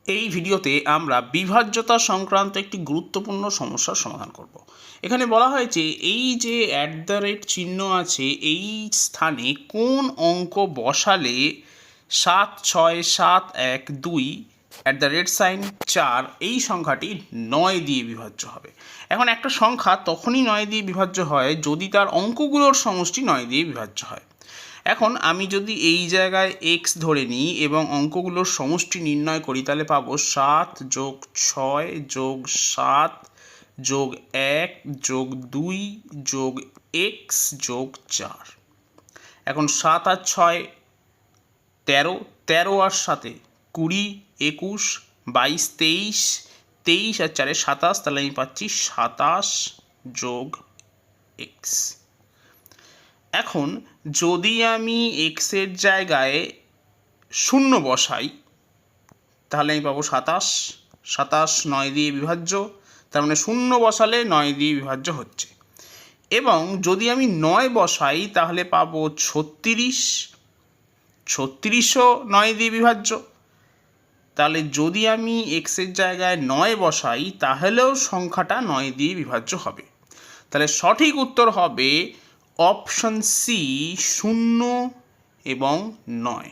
এই ভিডিওতে আমরা বিভাজ্যতা সংক্রান্ত একটি গুরুত্বপূর্ণ সমস্যার সমাধান করব। এখানে বলা হয়েছে এই যে চিহ্ন আছে এই স্থানে কোন অঙ্ক বসালে 76712 সাইন 4 এই সংখ্যাটি 9 দিয়ে বিভাজ্য হবে। এখন একটা সংখ্যা তখনই 9 দিয়ে বিভাজ্য হয় যদি তার অঙ্কগুলোর সমষ্টি 9 দিয়ে বিভাজ্য হয়। এখন আমি যদি এই জায়গায় x ধরে নিই এবং অঙ্কগুলোর সমষ্টি নির্ণয় করি তাহলে পাবো 7 যোগ 6 যোগ 7 যোগ 1 যোগ 2 যোগ x যোগ 4। এখন 7 আর 6 13, 13 আর 7 20, 21, 22, 23, 23 আর 4 27, তাহলে আমি পাচ্ছি 27 যোগ x। এখন যদি আমি এক্সের জায়গায় 0 বসাই তাহলে আমি পাবো 27, 27 9 দিয়ে বিভাজ্য, তার মানে 0 বসালে 9 দিয়ে বিভাজ্য হচ্ছে। এবং যদি আমি 9 বসাই তাহলে পাবো 36, 36ও 9 দিয়ে বিভাজ্য। তাহলে যদি আমি এক্সের জায়গায় 9 বসাই তাহলেও সংখ্যাটা 9 দিয়ে বিভাজ্য হবে। তাহলে সঠিক উত্তর হবে অপশন সি 0 এবং 9।